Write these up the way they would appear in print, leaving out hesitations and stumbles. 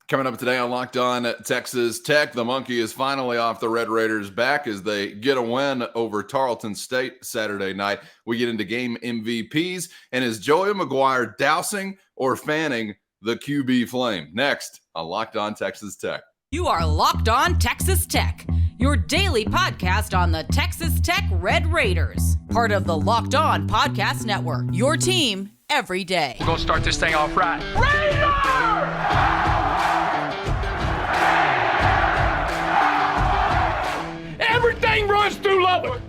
Coming up today on Locked On Texas Tech, the monkey is finally off the Red Raiders' back as they get a win over Tarleton State Saturday night. We get into game MVPs, and is Joey McGuire dousing or fanning the QB flame? Next on Locked On Texas Tech. You are Locked On Texas Tech, your daily podcast on the Texas Tech Red Raiders, part of the Locked On Podcast Network, your team every day. We're going to start this thing off right. Raider! Everything runs through Lubbock.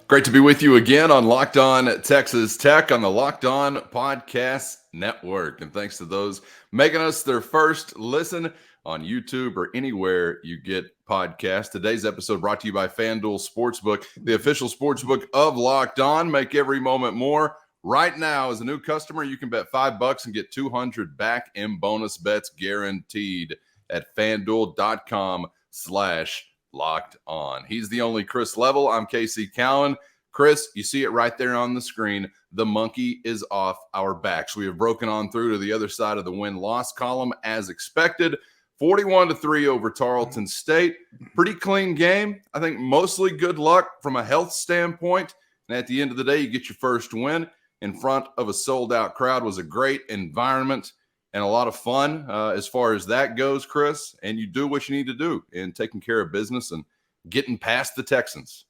Great to be with you again on Locked On Texas Tech on the Locked On Podcast Network. And thanks to those making us their first listen on YouTube or anywhere you get podcasts. Today's episode brought to you by FanDuel Sportsbook, the official sportsbook of Locked On. Make every moment more. Right now, as a new customer, you can bet $5 and get $200 back in bonus bets guaranteed at FanDuel.com/Locked On. He's the only Chris Level. I'm Casey Cowan. Chris, you see it right there on the screen. The monkey is off our backs. We have broken on through to the other side of the win-loss column as expected. 41-3 over Tarleton State. Pretty clean game. I think mostly good luck from a health standpoint. And at the end of the day, you get your first win in front of a sold-out crowd. Was a great environment and a lot of fun as far as that goes, Chris. And you do what you need to do in taking care of business and getting past the Texans.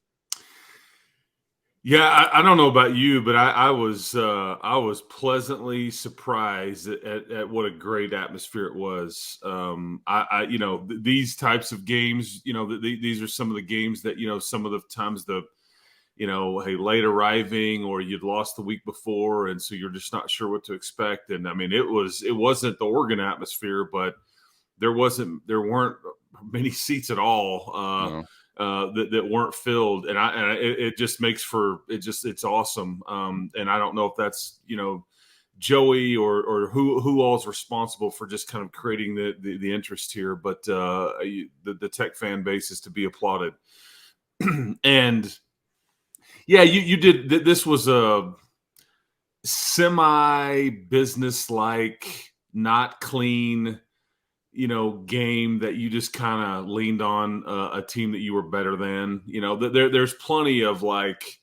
Yeah, I don't know about you, but I was pleasantly surprised at what a great atmosphere it was. These types of games, these are some of the games that, some of the times late arriving or you'd lost the week before, and so you're just not sure what to expect. And I mean, it wasn't the Oregon atmosphere, but there weren't many seats at all. No. That weren't filled, and it just makes for it's awesome. And I don't know if that's Joey or who all's responsible for just kind of creating the interest here, but the Tech fan base is to be applauded. And yeah, you did. This was a semi-business-like, not clean game that you just kind of leaned on a team that you were better than. There's plenty of like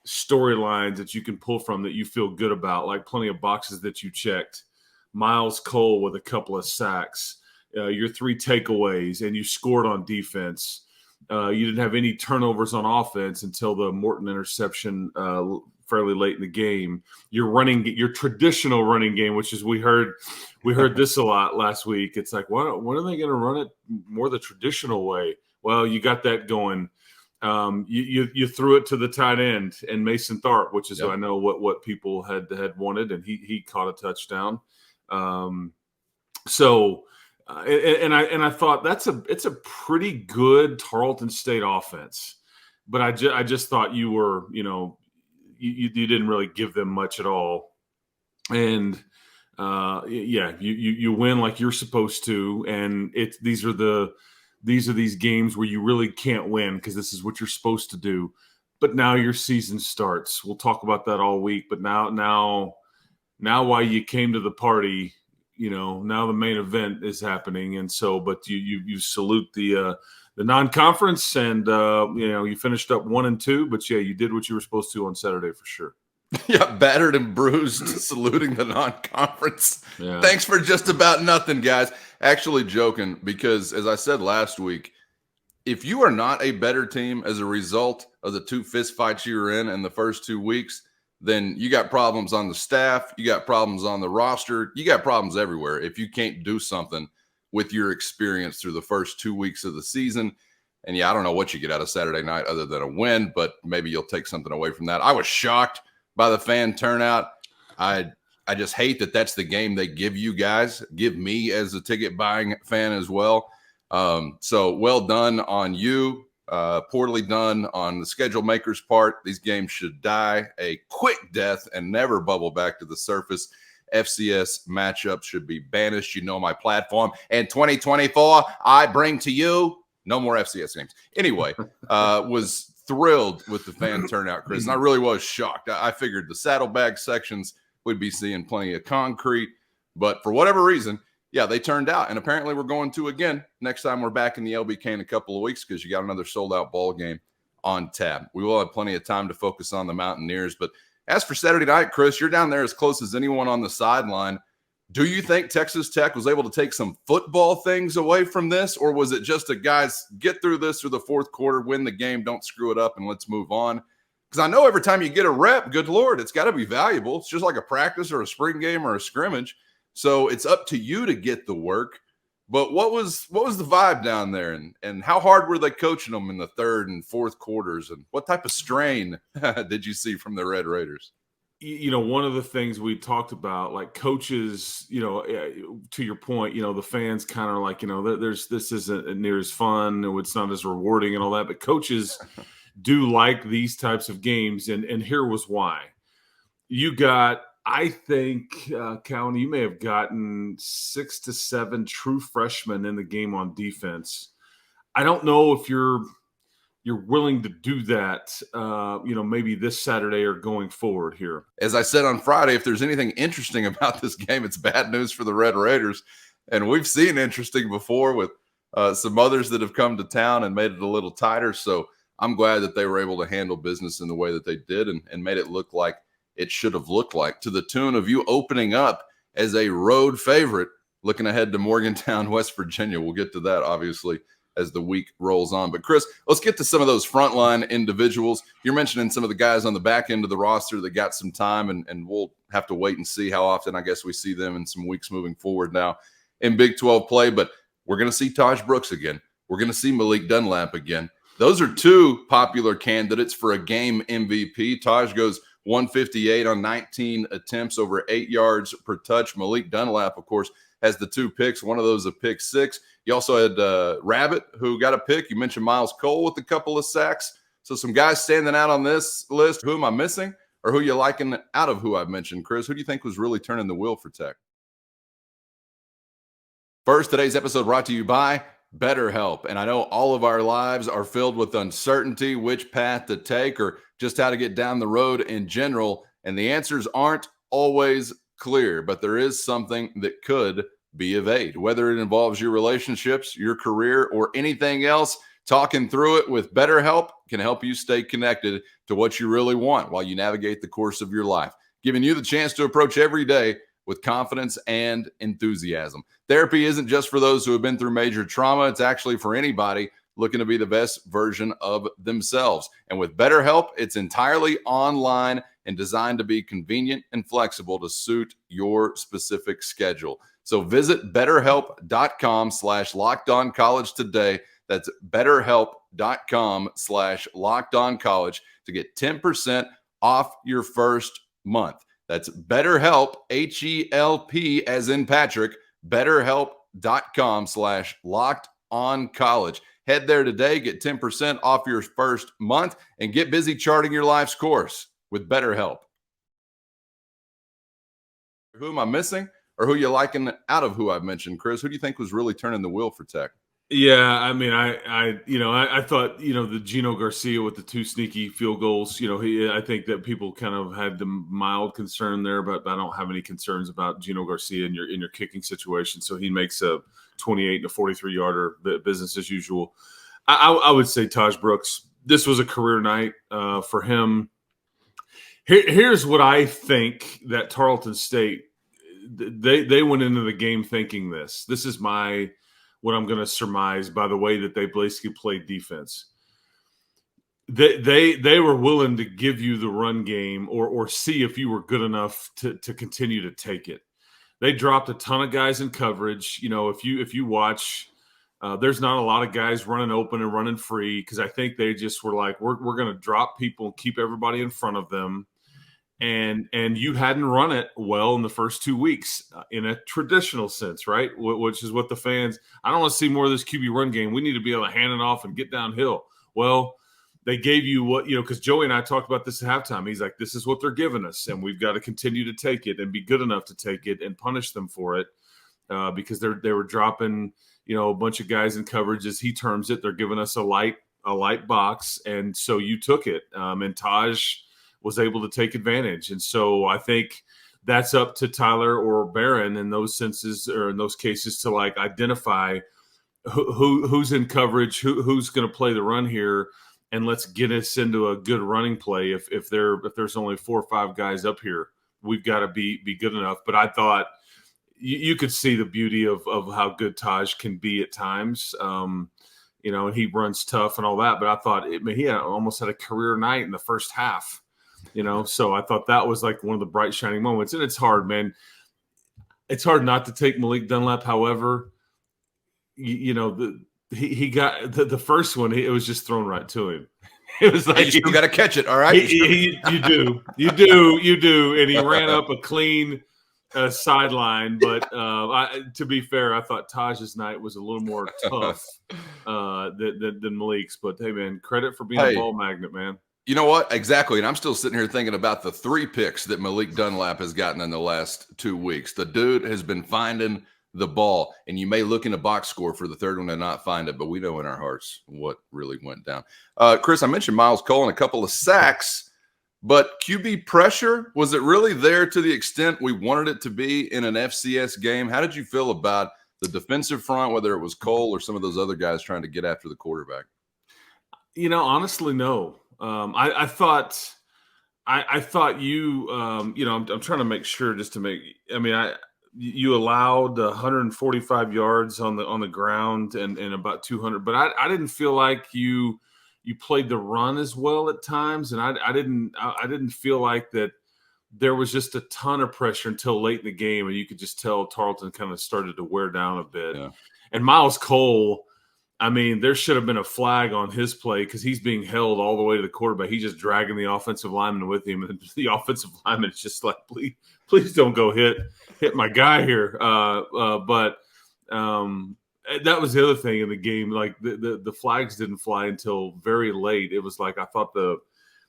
storylines that you can pull from that you feel good about, like plenty of boxes that you checked. Miles Cole with a couple of sacks, your 3 takeaways, and you scored on defense. You didn't have any turnovers on offense until the Morton interception fairly late in the game. Your traditional running game, which is we heard this a lot last week. It's like, when are they going to run it more the traditional way? Well, you got that going. You threw it to the tight end and Mason Tharp, which is I know what people had wanted, and he caught a touchdown. And I thought it's a pretty good Tarleton State offense, but I just thought you were you didn't really give them much at all, and you win like you're supposed to, and these are these games where you really can't win because this is what you're supposed to do. But now your season starts. We'll talk about that all week. But now while you came to the party, now the main event is happening, and so but you salute the non-conference, and you finished up 1-2, but yeah, you did what you were supposed to on Saturday for sure. Yeah, battered and bruised, saluting the non-conference. Yeah. Thanks for just about nothing, guys. Actually joking, because as I said last week, if you are not a better team as a result of the 2 fist fights you were in the first 2 weeks, then you got problems on the staff, you got problems on the roster, you got problems everywhere if you can't do something with your experience through the first 2 weeks of the season. And yeah, I don't know what you get out of Saturday night other than a win, but maybe you'll take something away from that. I was shocked by the fan turnout. I just hate that that's the game they give you guys, give me as a ticket buying fan as well. So well done on you. Poorly done on the schedule maker's part. These games should die a quick death and never bubble back to the surface. FCS matchups should be banished. You know my platform. And 2024, I bring to you no more FCS games. Anyway, was thrilled with the fan turnout, Chris. And I really was shocked. I figured the saddlebag sections would be seeing plenty of concrete. But for whatever reason, yeah, they turned out. And apparently we're going to again next time we're back in the LBK in a couple of weeks because you got another sold-out ball game on tap. We will have plenty of time to focus on the Mountaineers. But as for Saturday night, Chris, you're down there as close as anyone on the sideline. Do you think Texas Tech was able to take some football things away from this, or was it just a guys get through this through the fourth quarter, win the game, don't screw it up, and let's move on? Because I know every time you get a rep, good Lord, it's got to be valuable. It's just like a practice or a spring game or a scrimmage. So it's up to you to get the work. But what was the vibe down there, and how hard were they coaching them in the third and fourth quarters, and what type of strain did you see from the Red Raiders? One of the things we talked about, like coaches, to your point, the fans kind of like, this isn't near as fun, it's not as rewarding and all that, but coaches do like these types of games, and here was why. You got, I think, Cowan, you may have gotten 6 to 7 true freshmen in the game on defense. I don't know if you're willing to do that, maybe this Saturday or going forward here. As I said on Friday, if there's anything interesting about this game, it's bad news for the Red Raiders. And we've seen interesting before with some others that have come to town and made it a little tighter. So I'm glad that they were able to handle business in the way that they did and made it look like it should have looked like, to the tune of you opening up as a road favorite, looking ahead to Morgantown, West Virginia. We'll get to that, obviously, as the week rolls on. But, Chris, let's get to some of those frontline individuals. You're mentioning some of the guys on the back end of the roster that got some time, and we'll have to wait and see how often, I guess, we see them in some weeks moving forward now in Big 12 play. But we're going to see Taj Brooks again. We're going to see Malik Dunlap again. Those are two popular candidates for a game MVP. Taj goes 158 on 19 attempts, over 8 yards per touch. Malik Dunlap, of course, has the 2 picks. One of those a pick 6. You also had Rabbit, who got a pick. You mentioned Miles Cole with a couple of sacks. So some guys standing out on this list. Who am I missing, or who you liking out of who I've mentioned, Chris? Who do you think was really turning the wheel for Tech? First, today's episode brought to you by Betterhelp. And I know all of our lives are filled with uncertainty, which path to take, or just how to get down the road in general. And the answers aren't always clear, but there is something that could be of aid. Whether it involves your relationships, your career, or anything else, talking through it with BetterHelp can help you stay connected to what you really want while you navigate the course of your life, giving you the chance to approach every day with confidence and enthusiasm. Therapy isn't just for those who have been through major trauma. It's actually for anybody looking to be the best version of themselves. And with BetterHelp, it's entirely online and designed to be convenient and flexible to suit your specific schedule. So visit betterhelp.com/lockedoncollege today. That's betterhelp.com/lockedoncollege to get 10% off your first month. That's BetterHelp, H-E-L-P as in Patrick, betterhelp.com/lockedoncollege. Head there today, get 10% off your first month, and get busy charting your life's course with BetterHelp. Who am I missing, or who you liking out of who I've mentioned, Chris? Who do you think was really turning the wheel for Tech? Yeah, I mean, I thought, the Gino Garcia with the 2 sneaky field goals, I think that people kind of had the mild concern there, but I don't have any concerns about Gino Garcia in your kicking situation. So he makes a 28 and a 43-yarder business as usual. I would say Taj Brooks, this was a career night for him. Here's what I think that Tarleton State, they went into the game thinking this. This is what I'm going to surmise by the way that they basically played defense. They were willing to give you the run game or see if you were good enough to continue to take it. They dropped a ton of guys in coverage. If you watch, there's not a lot of guys running open and running free because I think they just were like, we're going to drop people and keep everybody in front of them. And you hadn't run it well in the first 2 weeks in a traditional sense, right? Which is what the fans – I don't want to see more of this QB run game. We need to be able to hand it off and get downhill. Well, they gave you what – because Joey and I talked about this at halftime. He's like, this is what they're giving us, and we've got to continue to take it and be good enough to take it and punish them for it because they were dropping, a bunch of guys in coverage, as he terms it. They're giving us a light box, and so you took it. And Taj – was able to take advantage. And so I think that's up to Tyler or Barron in those senses, or in those cases, to like identify who's in coverage, who's going to play the run here, and let's get us into a good running play. If there's only 4 or 5 guys up here, we've got to be good enough. But I thought you could see the beauty of how good Taj can be at times. And he runs tough and all that. But I thought he almost had a career night in the first half. So I thought that was like one of the bright shining moments. And it's hard, man. It's hard not to take Malik Dunlap. However, he got the first one. It was just thrown right to him. It was like, you got to catch it. All right. You do. And he ran up a clean sideline. But to be fair, I thought Taj's night was a little more tough than Malik's. But hey, man, credit for being a ball magnet, man. You know what? Exactly. And I'm still sitting here thinking about the 3 picks that Malik Dunlap has gotten in the last 2 weeks. The dude has been finding the ball, and you may look in a box score for the third one and not find it, but we know in our hearts what really went down. Chris, I mentioned Miles Cole and a couple of sacks, but QB pressure, was it really there to the extent we wanted it to be in an FCS game? How did you feel about the defensive front, whether it was Cole or some of those other guys trying to get after the quarterback? Honestly, no. I thought you, I'm trying to make sure you allowed 145 yards on the ground and about 200, but I didn't feel like you played the run as well at times. And I didn't feel like that there was just a ton of pressure until late in the game. And you could just tell Tarleton kind of started to wear down a bit. Yeah. And Miles Cole, there should have been a flag on his play because he's being held all the way to the quarterback. He's just dragging the offensive lineman with him. And the offensive lineman is just like, please don't go hit my guy here. But that was the other thing in the game. Like the flags didn't fly until very late. It was like, I thought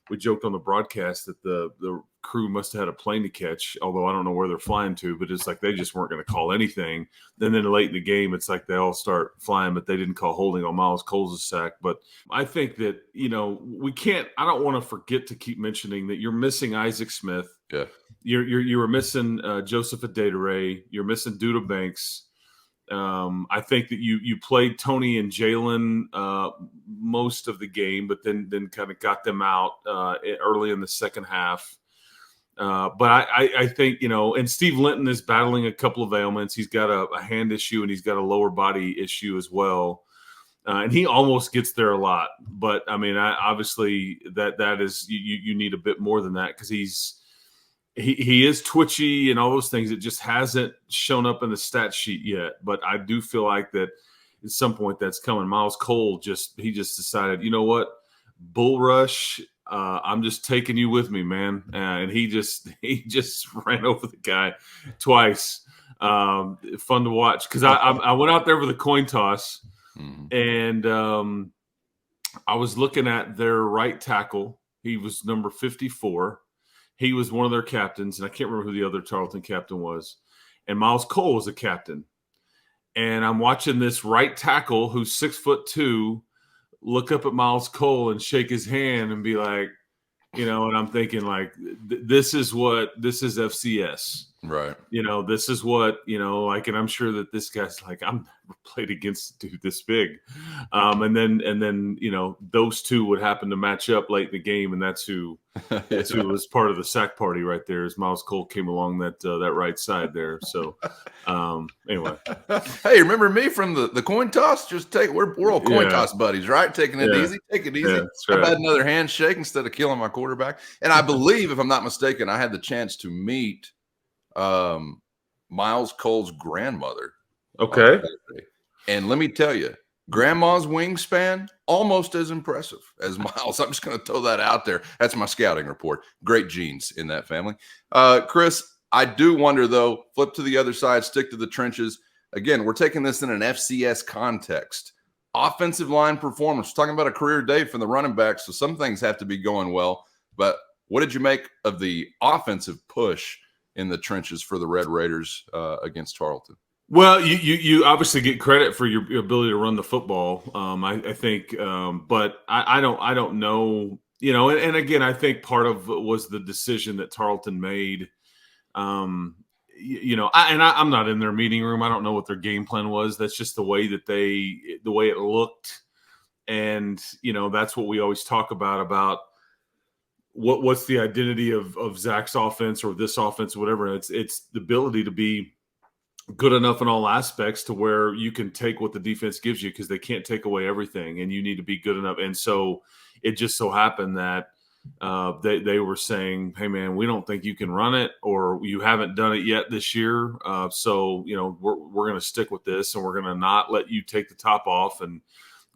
we joked on the broadcast that the crew must have had a plane to catch, although I don't know where they're flying to, but it's like they just weren't going to call anything. Then late in the game, it's like they all start flying, but they didn't call holding on Miles Cole's sack. But I think that, I don't want to forget to keep mentioning that you're missing Isaac Smith. Yeah. You were missing Joseph Adedire. You're missing Duda Banks. I think that you played Tony and Jalen most of the game, but then kind of got them out early in the second half. But I think, and Steve Linton is battling a couple of ailments. He's got a hand issue and he's got a lower body issue as well. And he almost gets there a lot. But, obviously that is you need a bit more than that because he is twitchy and all those things. It just hasn't shown up in the stat sheet yet. But I do feel like that at some point that's coming. Miles Cole just decided, you know what, bull rush. I'm just taking you with me, man. And he just ran over the guy twice. Fun to watch because I went out there with a coin toss, and I was looking at their right tackle. He was number 54. He was one of their captains, and I can't remember who the other Tarleton captain was. And Miles Cole was a captain. And I'm watching this right tackle who's 6'2" look up at Miles Cole and shake his hand and be like, and I'm thinking like, this is FCS. Right. This is what, and I'm sure that this guy's like, I'm never played against a dude this big. And then, those two would happen to match up late in the game. And that's who was part of the sack party right there as Miles Cole came along that right side there. So anyway. Hey, remember me from the coin toss? Just we're all coin toss buddies, right? Taking it easy. Take it easy. Yeah, right. I've had another handshake instead of killing my quarterback. And I believe, if I'm not mistaken, I had the chance to meet Miles Cole's grandmother. Okay. And let me tell you, grandma's wingspan, almost as impressive as Miles. I'm just going to throw that out there. That's my scouting report. Great genes in that family. Chris, I do wonder, though, flip to the other side, stick to the trenches. Again, we're taking this in an FCS context. Offensive line performance. We're talking about a career day for the running backs, so some things have to be going well. But what did you make of the offensive push in the trenches for the Red Raiders against Tarleton? Well, you obviously get credit for your ability to run the football. I think, but I don't know, and again, I think part of it was the decision that Tarleton made I'm not in their meeting room. I don't know what their game plan was. That's just the way the way it looked. And, that's what we always talk about what's the identity of Zach's offense or this offense, or whatever. It's the ability to be good enough in all aspects to where you can take what the defense gives you, because they can't take away everything, and you need to be good enough. And so it just so happened that they were saying, hey, man, we don't think you can run it, or you haven't done it yet this year. So we're going to stick with this, and we're going to not let you take the top off and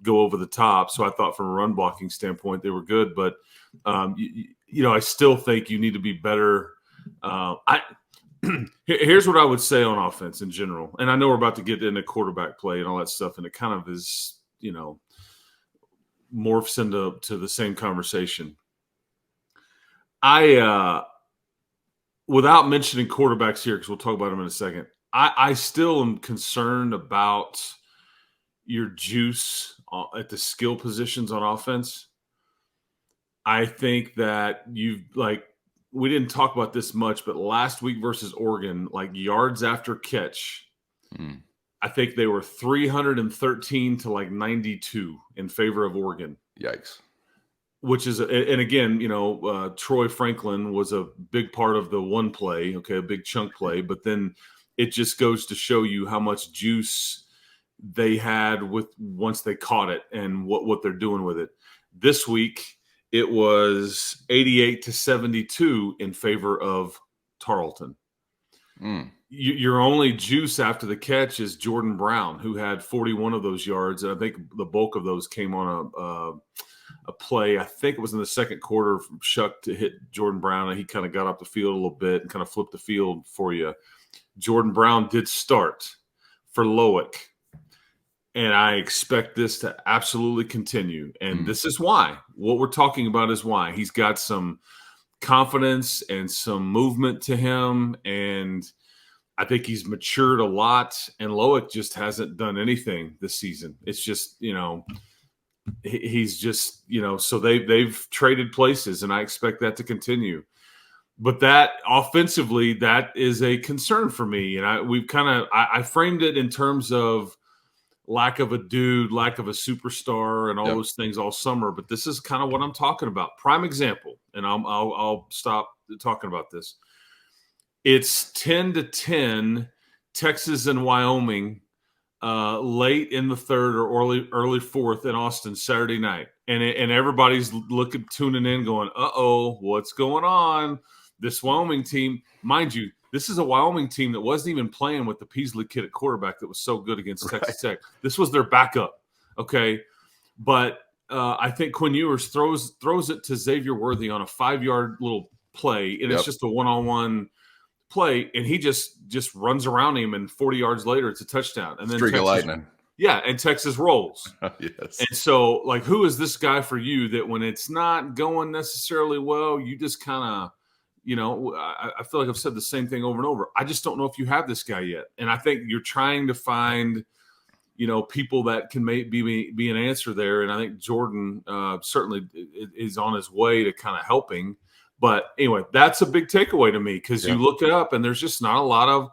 go over the top. So I thought from a run blocking standpoint, they were good. But, I still think you need to be better. Here's what I would say on offense in general. And I know we're about to get into quarterback play and all that stuff, and it kind of is, morphs into the same conversation. Without mentioning quarterbacks here, because we'll talk about them in a second, I still am concerned about your juice at the skill positions on offense. I think that we didn't talk about this much, but last week versus Oregon, yards after catch, I think they were 313 to 92 in favor of Oregon. Yikes. Which is, and again, Troy Franklin was a big part of the one play, a big chunk play, but then it just goes to show you how much juice they had once they caught it and what they're doing with it. This week, it was 88 to 72 in favor of Tarleton. Your only juice after the catch is Jordan Brown, who had 41 of those yards, and I think the bulk of those came on a play. I think it was in the second quarter from Shuck to hit Jordan Brown, and he kind of got up the field a little bit and kind of flipped the field for you. Jordan Brown did start for Lubbock, and I expect this to absolutely continue. And this is why. What we're talking about is why. He's got some confidence and some movement to him, and I think he's matured a lot, and Lubbock just hasn't done anything this season. It's just, he's just, so they've traded places, and I expect that to continue. But that offensively, that is a concern for me. And I framed it in terms of lack of a dude, lack of a superstar, and all those things all summer. But this is kind of what I'm talking about. Prime example, and I'll stop talking about this. It's 10-10, Texas and Wyoming, late in the third or early fourth in Austin Saturday night, and everybody's tuning in, going, "Uh-oh, what's going on?" This Wyoming team, mind you, this is a Wyoming team that wasn't even playing with the Peasley kid at quarterback that was so good against Texas Tech. This was their backup, okay? But I think Quinn Ewers throws it to Xavier Worthy on a 5-yard little play, and it's just a one-on-one play, and he just runs around him, and 40 yards later, it's a touchdown. And then Streak of lightning. Yeah, and Texas rolls. Yes. And so, who is this guy for you that when it's not going necessarily well, you just kind of, I feel like I've said the same thing over and over. I just don't know if you have this guy yet. And I think you're trying to find, people that can be an answer there. And I think Jordan certainly is on his way to kind of helping. But anyway, that's a big takeaway to me, because you look it up and there's just not a lot of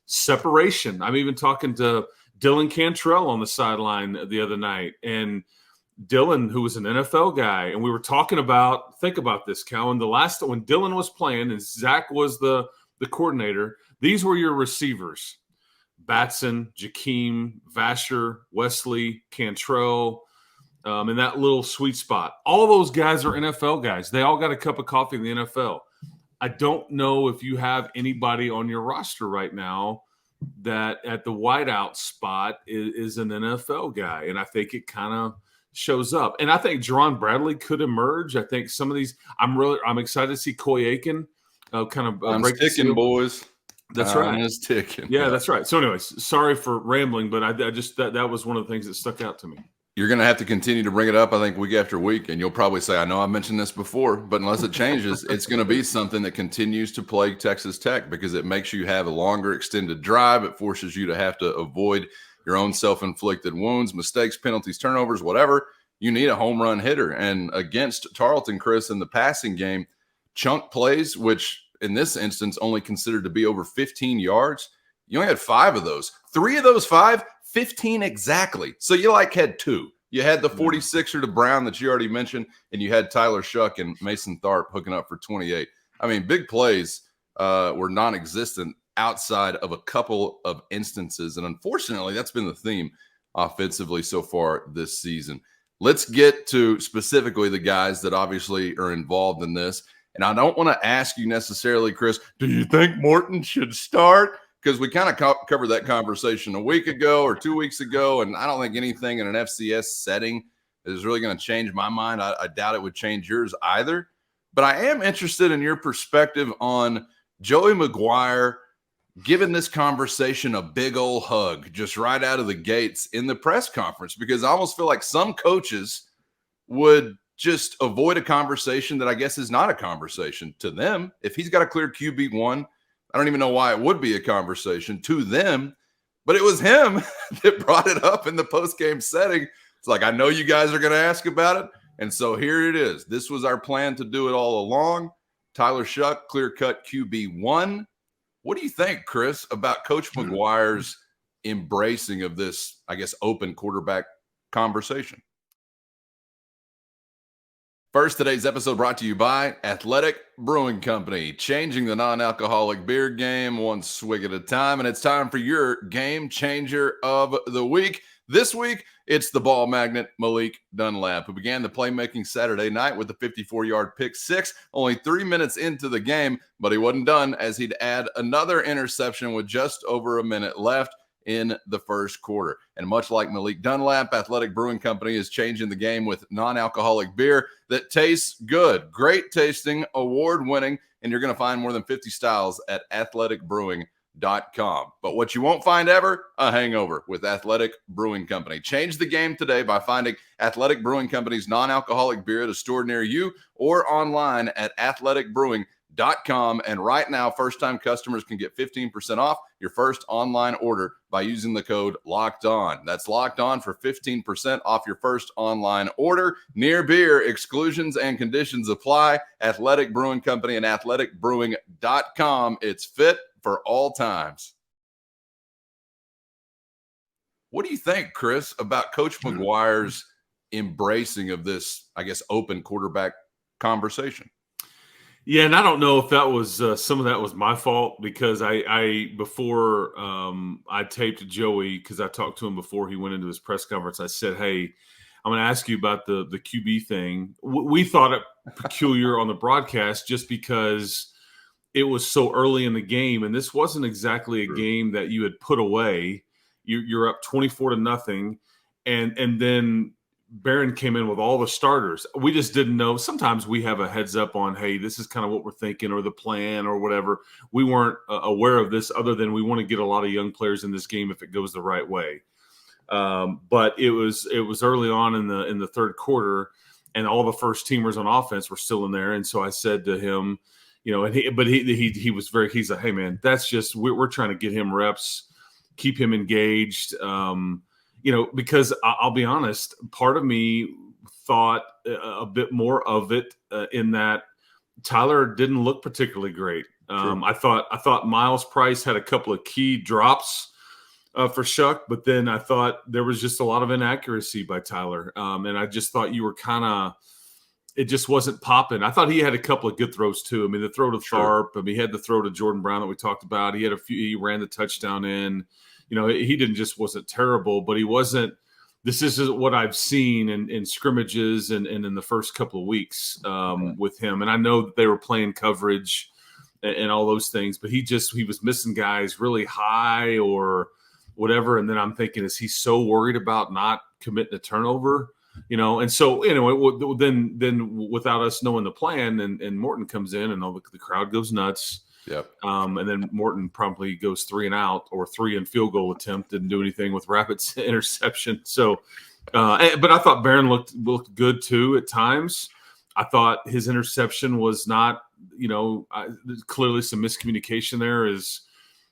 separation. I'm even talking to Dylan Cantrell on the sideline the other night, and Dylan, who was an NFL guy, and we were talking about, think about this, Cal, when Dylan was playing and Zach was the coordinator, these were your receivers: Batson, Jakeem, Vasher, Wesley, Cantrell, in that little sweet spot. All those guys are NFL guys. They all got a cup of coffee in the NFL. I don't know if you have anybody on your roster right now that at the wideout spot is an NFL guy, and I think it kind of shows up. And I think Jerron Bradley could emerge. I think some of these, I'm excited to see Coy Aiken break ticking, boys. That's right. It's ticking. Yeah, that's right. So anyways, sorry for rambling, but I just that was one of the things that stuck out to me. You're going to have to continue to bring it up, I think, week after week, and you'll probably say, I know I mentioned this before, but unless it changes, it's going to be something that continues to plague Texas Tech, because it makes you have a longer extended drive. It forces you to have to avoid your own self-inflicted wounds, mistakes, penalties, turnovers, whatever. You need a home run hitter. And against Tarleton, Chris, in the passing game, chunk plays, which in this instance only considered to be over 15 yards. You only had 5 of those. 3 of those 5, 15 exactly. So you had 2. You had the 46er to Brown that you already mentioned, and you had Tyler Shuck and Mason Tharp hooking up for 28. I mean, big plays were non-existent outside of a couple of instances. And unfortunately, that's been the theme offensively so far this season. Let's get to specifically the guys that obviously are involved in this. And I don't want to ask you necessarily, Chris, do you think Morton should start? Because we kind of covered that conversation a week ago or 2 weeks ago, and I don't think anything in an FCS setting is really going to change my mind. I doubt it would change yours either. But I am interested in your perspective on Joey McGuire giving this conversation a big old hug just right out of the gates in the press conference, because I almost feel like some coaches would just avoid a conversation that I guess is not a conversation to them. If he's got a clear QB1, I don't even know why it would be a conversation to them, but it was him that brought it up in the post-game setting. It's like, I know you guys are going to ask about it, and so here it is. This was our plan to do it all along. Tyler Shuck, clear-cut QB1. What do you think, Chris, about Coach McGuire's embracing of this, I guess, open quarterback conversation? First, today's episode brought to you by Athletic Brewing Company, changing the non-alcoholic beer game one swig at a time. And it's time for your game changer of the week. This week, it's the ball magnet, Malik Dunlap, who began the playmaking Saturday night with a 54-yard pick six, only 3 minutes into the game, but he wasn't done as he'd add another interception with just over a minute left in the first quarter. And much like Malik Dunlap, Athletic Brewing Company is changing the game with non-alcoholic beer that tastes good. Great tasting, award-winning, and you're going to find more than 50 styles at athleticbrewing.com. But what you won't find ever, a hangover with Athletic Brewing Company. Change the game today by finding Athletic Brewing Company's non-alcoholic beer at a store near you or online at athleticbrewing.com. And right now, first-time customers can get 15% off your first online order by using the code LOCKEDON. That's locked on for 15% off your first online order. Near beer, exclusions and conditions apply. Athletic Brewing Company and athleticbrewing.com. It's fit for all times. What do you think, Chris, about Coach McGuire's embracing of this, I guess, open quarterback conversation? Yeah, and I don't know if that was some of that was my fault, because I before I taped Joey, because I talked to him before he went into his press conference. I said, "Hey, I'm going to ask you about the QB thing." We thought it peculiar on the broadcast just because it was so early in the game, and this wasn't exactly a game that you had put away. You're up 24-0, and then Barron came in with all the starters. We just didn't know. Sometimes we have a heads up on, hey, this is kind of what we're thinking, or the plan, or whatever. We weren't aware of this, other than we want to get a lot of young players in this game if it goes the right way. But it was early on in the third quarter, and all the first teamers on offense were still in there. And so I said to him, he was he's like, hey man, that's just, we're trying to get him reps, keep him engaged. Because I'll be honest, part of me thought a bit more of it in that Tyler didn't look particularly great. I thought Miles Price had a couple of key drops for Shuck, but then I thought there was just a lot of inaccuracy by Tyler. And I just thought you were it just wasn't popping. I thought he had a couple of good throws too. I mean, the throw to Tharp, he had the throw to Jordan Brown that we talked about. He had he ran the touchdown in. He wasn't terrible, but he wasn't. This is what I've seen in scrimmages and in the first couple of weeks with him. And I know that they were playing coverage and all those things, but he was missing guys really high or whatever. And then I'm thinking, is he so worried about not committing a turnover? And so then without us knowing the plan, and Morton comes in and the crowd goes nuts. Yep. And then Morton promptly goes 3 and out, or 3 and field goal attempt, didn't do anything with rapid interception. So, but I thought Barron looked good too at times. I thought his interception was not, clearly some miscommunication there. Is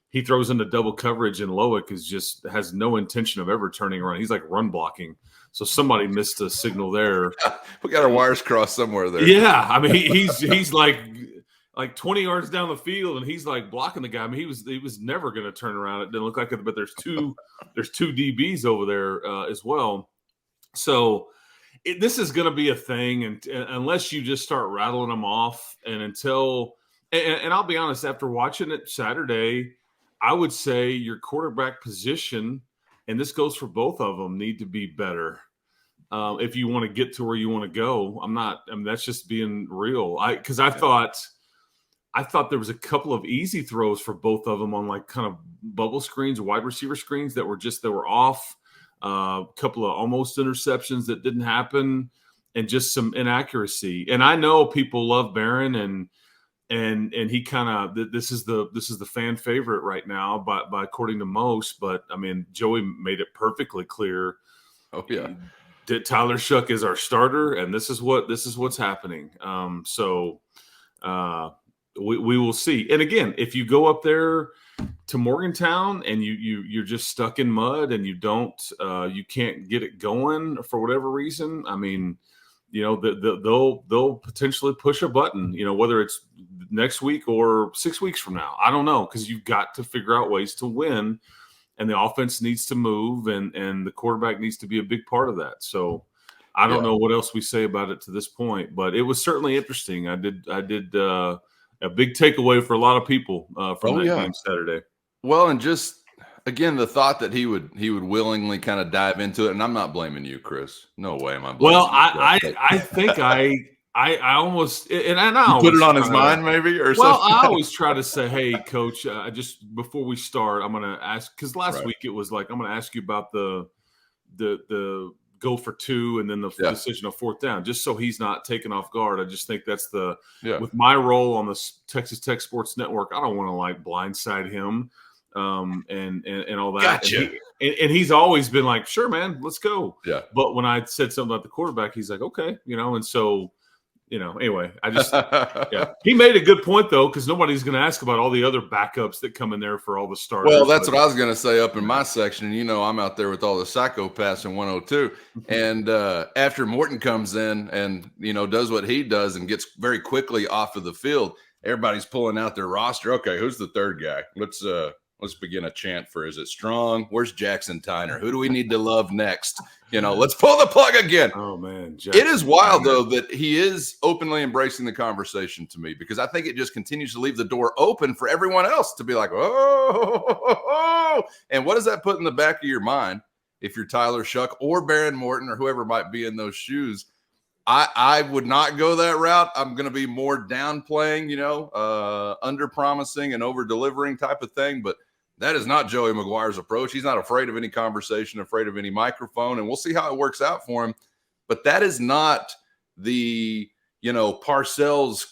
he throws into double coverage, and Lubbock has no intention of ever turning around. He's like run blocking. So somebody missed a signal there. We got our wires crossed somewhere there. Yeah, I mean he's like. like 20 yards down the field, and he's like blocking the guy. I mean, he was never going to turn around. It didn't look like it, but there's two DBs over there as well. So this is going to be a thing, and unless you just start rattling them off, and and I'll be honest, after watching it Saturday, I would say your quarterback position, and this goes for both of them, need to be better. If you want to get to where you want to go. That's just being real. Because I thought there was a couple of easy throws for both of them on like kind of bubble screens, wide receiver screens that were off. A couple of almost interceptions that didn't happen, and just some inaccuracy. And I know people love Barron, and he kind of this is the fan favorite right now by according to most. But I mean, Joey made it perfectly clear. Oh yeah. That Tyler Shuck is our starter, and this is what's happening. We will see. And again, if you go up there to Morgantown and you're just stuck in mud and you can't get it going for whatever reason, I mean, they'll potentially push a button. Whether it's next week or 6 weeks from now, I don't know, because you've got to figure out ways to win. And the offense needs to move, and the quarterback needs to be a big part of that. So I don't know what else we say about it to this point, but it was certainly interesting. I did a big takeaway for a lot of people from that game Saturday. Well, and just again, the thought that he would willingly kind of dive into it, and I'm not blaming you, Chris. No way am I blaming you. I think I almost, and I put it on his mind, maybe, or well, something. I always try to say, "Hey, Coach, just before we start, I'm going to ask," because last week it was like, "I'm going to ask you about the go for two and then the decision of fourth down," just so he's not taken off guard. I just think that's with my role on the Texas Tech Sports Network, I don't want to like blindside him and all that. Gotcha. And he's always been like, "Sure, man, let's go." Yeah. But when I said something about the quarterback, he's like, "Okay," and so. Anyway, I just, he made a good point though, because nobody's going to ask about all the other backups that come in there for all the starters. Well, that's what I was going to say up in my section. And, I'm out there with all the psychopaths in 102. And after Morton comes in and, does what he does and gets very quickly off of the field, everybody's pulling out their roster. Okay, who's the third guy? Let's begin a chant for, is it Strong? Where's Jackson Tyner? Who do we need to love next? Let's pull the plug again. Oh, man. It is wild, though, that he is openly embracing the conversation to me, because I think it just continues to leave the door open for everyone else to be like, oh. And what does that put in the back of your mind if you're Tyler Shuck or Barron Morton or whoever might be in those shoes? I would not go that route. I'm going to be more downplaying, under-promising and over-delivering type of thing, but that is not Joey McGuire's approach. He's not afraid of any conversation, afraid of any microphone, and we'll see how it works out for him. But that is not the, Parcells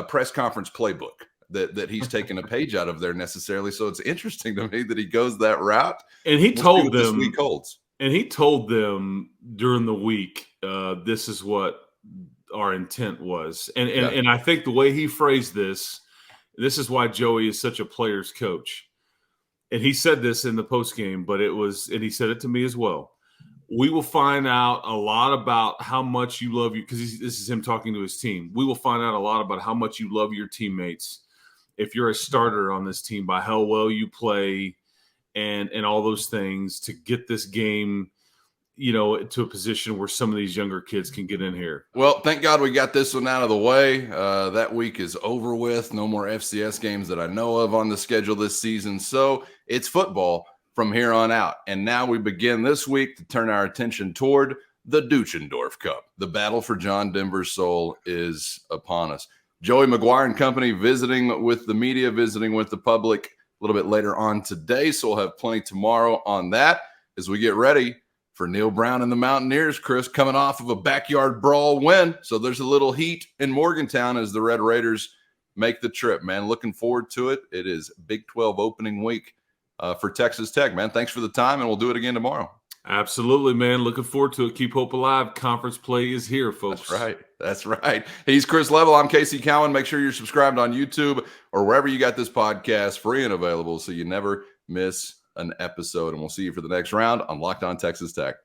press conference playbook that he's taking a page out of there necessarily. So it's interesting to me that he goes that route. And he told them this week holds. And he told them during the week, this is what our intent was. And I think the way he phrased this is why Joey is such a player's coach. And he said this in the postgame, but and he said it to me as well. We will find out a lot about how much you love you, because this is him talking to his team. We will find out a lot about how much you love your teammates if you're a starter on this team, by how well you play and all those things to get this game, to a position where some of these younger kids can get in here. Well, thank God we got this one out of the way. That week is over with. No more FCS games that I know of on the schedule this season. So it's football from here on out. And now we begin this week to turn our attention toward the Duchendorf Cup. The battle for John Denver's soul is upon us. Joey McGuire and company visiting with the media, visiting with the public a little bit later on today. So we'll have plenty tomorrow on that as we get ready for Neil Brown and the Mountaineers, Chris, coming off of a backyard brawl win. So there's a little heat in Morgantown as the Red Raiders make the trip, man. Looking forward to it. It is Big 12 opening week for Texas Tech, man. Thanks for the time, and we'll do it again tomorrow. Absolutely, man. Looking forward to it. Keep hope alive. Conference play is here, folks. That's right. He's Chris Level. I'm Casey Cowan. Make sure you're subscribed on YouTube or wherever you got this podcast, free and available, so you never miss an episode. And we'll see you for the next round on Locked On Texas Tech.